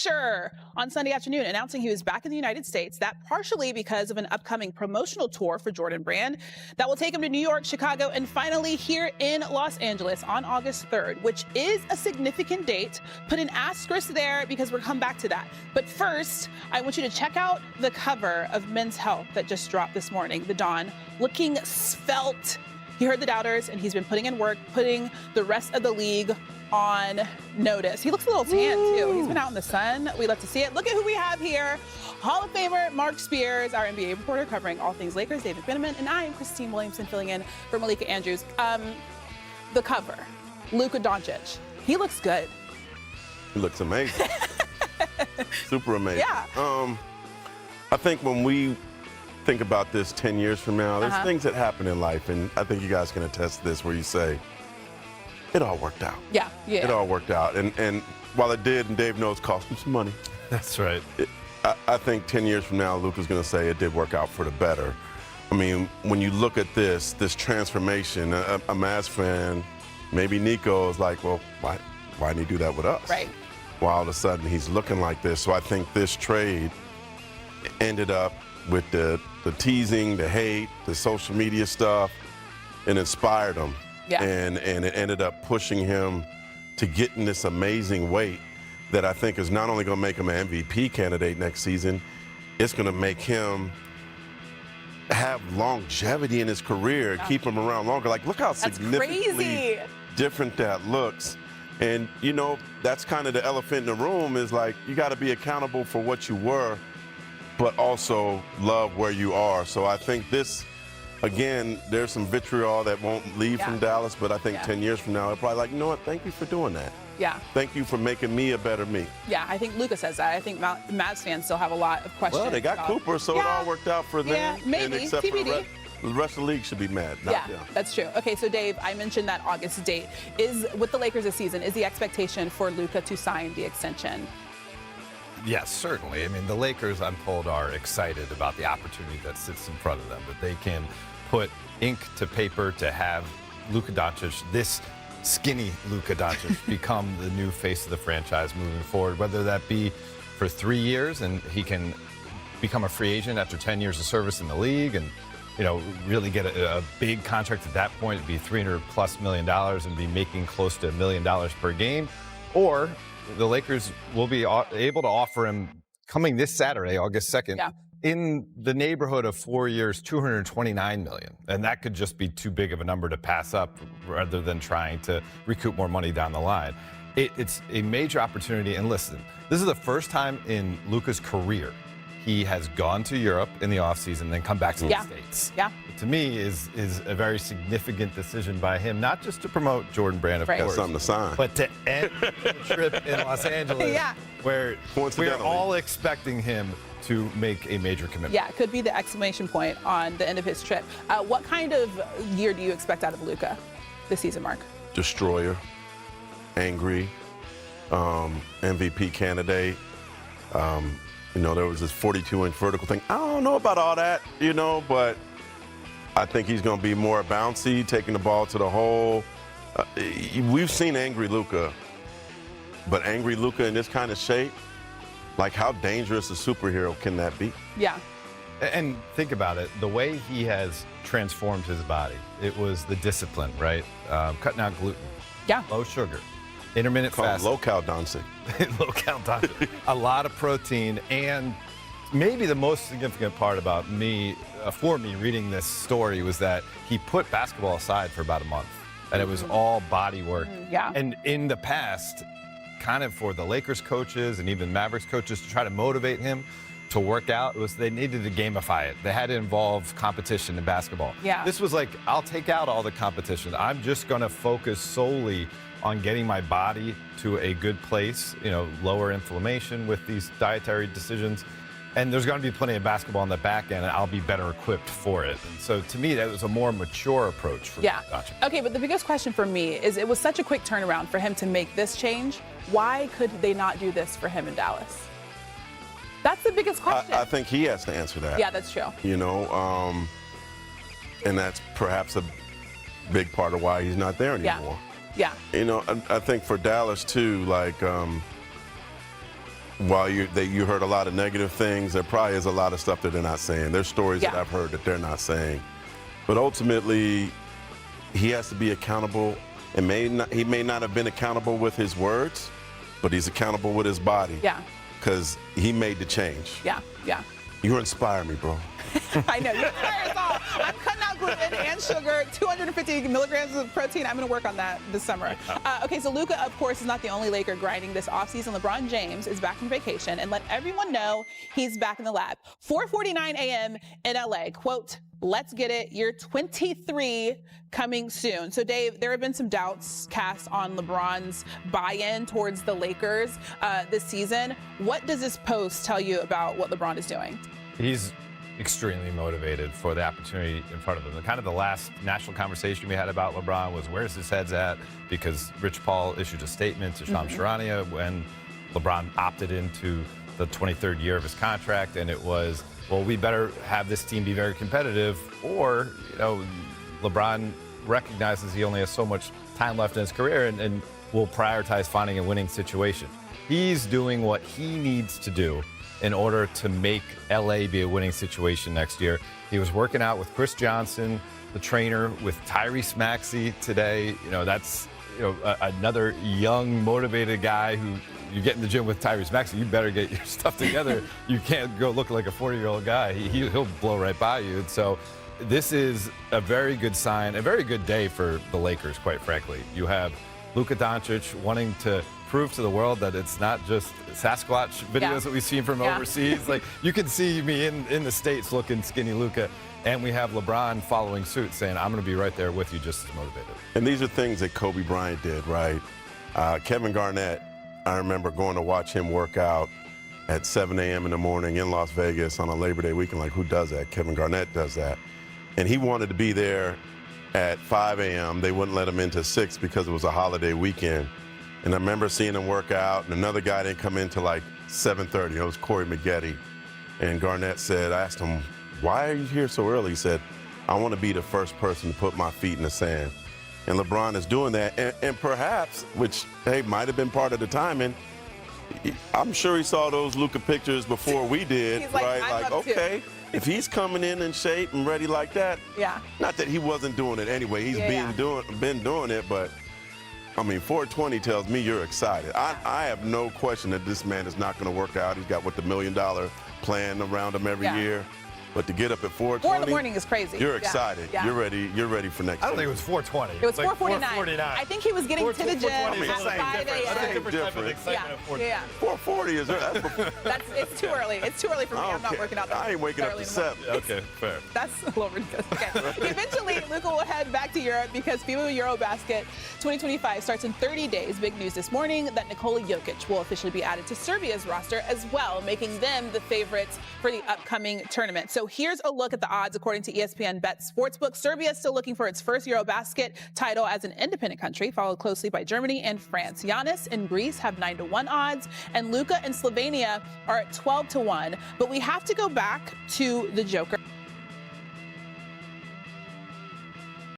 picture on Sunday afternoon announcing he was back in the United States, that partially because of an upcoming promotional tour for Jordan Brand that will take him to New York, Chicago, and finally here in Los Angeles on August 3rd, which is a significant date. Put an asterisk there because we'll come back to that. But first, I want you to check out the cover of Men's Health that just dropped this morning, The Dawn, looking svelte. He heard the doubters, and he's been putting in work, putting the rest of the league on notice. He looks a little tan, too. He's been out in the sun. We love to see it. Look at who we have here. Hall of Famer Mark Spears, our NBA reporter covering all things Lakers, David Benjamin, and I am Christine Williamson filling in for Malika Andrews. The cover, Luka Doncic. He looks good. He looks amazing. Super amazing. Yeah. I think when we think about this 10 years from now, there's things that happen in life, and I think you guys can attest to this, where you say, it all worked out. Yeah. It all worked out. And while it did, and Dave knows, cost him some money. That's right. I think 10 years from now, Luka's going to say it did work out for the better. I mean, when you look at this transformation, a Mavs fan, maybe Nico is like, well, why didn't he do that with us? Right. Well, all of a sudden, he's looking like this. So I think this trade ended up with the teasing, the hate, the social media stuff, and inspired him. Yeah. And it ended up pushing him to get in this amazing weight that I think is not only going to make him an MVP candidate next season, it's going to make him have longevity in his career, keep him around longer. Like, look how significantly different that looks. And, you know, that's kind of the elephant in the room is like, you got to be accountable for what you were, but also love where you are. So I think this, again, there's some vitriol that won't leave from Dallas, but I think 10 years from now, they're probably like, you know what, thank you for doing that. Yeah. Thank you for making me a better me. Yeah, I think Luka says that. I think Mavs fans still have a lot of questions. Well, they got Cooper, so it all worked out for them. Yeah, maybe. And except TBD. for the rest of the league should be mad. Yeah, that's true. Okay, so Dave, I mentioned that August date. Is with the Lakers this season, is the expectation for Luka to sign the extension? Yes, certainly. I mean, the Lakers, I'm told, are excited about the opportunity that sits in front of them, that they can put ink to paper to have Luka Doncic, this skinny Luka Doncic, become the new face of the franchise moving forward, whether that be for 3 years and he can become a free agent after 10 years of service in the league and, you know, really get a big contract at that point. It'd be $300+ million and be making close to $1 million per game. Or the Lakers will be able to offer him, coming this Saturday, August 2nd, in the neighborhood of 4 years, $229 million. And that could just be too big of a number to pass up rather than trying to recoup more money down the line. It's a major opportunity. And listen, this is the first time in Luka's career he has gone to Europe in the offseason and then come back to the States. Yeah. To me, is a very significant decision by him, not just to promote Jordan Brand, of course. That's something to sign. But to end the trip in Los Angeles, where we're all expecting him to make a major commitment. Yeah, it could be the exclamation point on the end of his trip. What kind of year do you expect out of Luka this season, Mark? Destroyer, angry, MVP candidate. You know, there was this 42-inch vertical thing. I don't know about all that, you know, but I think he's going to be more bouncy, taking the ball to the hole. We've seen angry Luka, but angry Luka in this kind of shape, like how dangerous a superhero can that be? Yeah. And think about it, the way he has transformed his body. It was the discipline, right? Cutting out gluten, low sugar, intermittent fasting. Low-cal Doncic. Low-cal Doncic. A lot of protein, and maybe the most significant part about me, for me reading this story, was that he put basketball aside for about a month, and it was all body work. Yeah. And in the past, kind of for the Lakers coaches and even Mavericks coaches to try to motivate him to work out, was they needed to gamify it. They had to involve competition in basketball. Yeah. This was like, I'll take out all the competition. I'm just going to focus solely on getting my body to a good place, you know, lower inflammation with these dietary decisions. And there's going to be plenty of basketball on the back end, and I'll be better equipped for it. And so to me, that was a more mature approach for Doncic. Okay, but the biggest question for me is, it was such a quick turnaround for him to make this change. Why could they not do this for him in Dallas? That's the biggest question. I think he has to answer that. Yeah, that's true. You know, and that's perhaps a big part of why he's not there anymore. Yeah. You know, I think for Dallas too, like, while you heard a lot of negative things, there probably is a lot of stuff that they're not saying. There's stories that I've heard that they're not saying. But ultimately, he has to be accountable. And he may not have been accountable with his words, but he's accountable with his body. Yeah. Because he made the change. Yeah, yeah. You inspire me, bro. I know. You inspire us all. I'm cutting out gluten and sugar, 250 milligrams of protein. I'm going to work on that this summer. Okay, so Luka, of course, is not the only Laker grinding this offseason. LeBron James is back from vacation and let everyone know he's back in the lab. 4:49 a.m. in LA. Quote, "Let's get it. Year 23 coming soon." So, Dave, there have been some doubts cast on LeBron's buy-in towards the Lakers this season. What does this post tell you about what LeBron is doing? He's extremely motivated for the opportunity in front of him. Kind of the last national conversation we had about LeBron was where's his head's at, because Rich Paul issued a statement to Shams Charania when LeBron opted into the 23rd year of his contract, and it was, well, we better have this team be very competitive, or, you know, LeBron recognizes he only has so much time left in his career and will prioritize finding a winning situation. He's doing what he needs to do in order to make LA be a winning situation next year. He was working out with Chris Johnson, the trainer, with Tyrese Maxey today. You know, that's, you know, another young, motivated guy who you get in the gym with Tyrese Maxey, you better get your stuff together. You can't go look like a 40-year-old guy. He'll blow right by you. And so this is a very good sign, a very good day for the Lakers, quite frankly. You have Luka Doncic wanting to prove to the world that it's not just Sasquatch videos that we've seen from overseas. Like, you can see me in the States looking skinny Luka, and we have LeBron following suit saying, I'm going to be right there with you just as motivated. And these are things that Kobe Bryant did, right? Kevin Garnett, I remember going to watch him work out at 7 a.m. in the morning in Las Vegas on a Labor Day weekend. Like, who does that? Kevin Garnett does that. And he wanted to be there at 5 a.m. They wouldn't let him into 6 because it was a holiday weekend. And I remember seeing him work out, and another guy didn't come in till like 7:30. It was Corey Maggette. And Garnett said, I asked him, why are you here so early? He said, I want to be the first person to put my feet in the sand. And LeBron is doing that. And perhaps, which, hey, might have been part of the timing, I'm sure he saw those Luka pictures before we did, He's like, right? I'd Like, love okay, to. if he's coming in shape and ready like that, not that he wasn't doing it anyway. He's been doing it, but I mean, 420 tells me you're excited. I have no question that this man is not going to work out. He's got, what, the $1 million plan around him every year. But to get up at 4:20, 4 in the morning is crazy. You're excited. Yeah. You're ready for next. I don't think it was 4:20. It was like 4:49. I think he was getting to the gym at 5 a.m. That's a different type of excitement. 4:40 is it's too early. It's too early for me. I'm not working out that I ain't waking up to 7. Okay, fair. That's a little ridiculous. Okay. Eventually, Luka will head back to Europe because FIBA EuroBasket 2025 starts in 30 days. Big news this morning that Nikola Jokic will officially be added to Serbia's roster as well, making them the favorites for the upcoming tournament. So here's a look at the odds according to ESPN Bet Sportsbook. Serbia is still looking for its first EuroBasket title as an independent country, followed closely by Germany and France. Giannis and Greece have 9-1 odds, and Luka and Slovenia are at 12-1. But we have to go back to the Joker.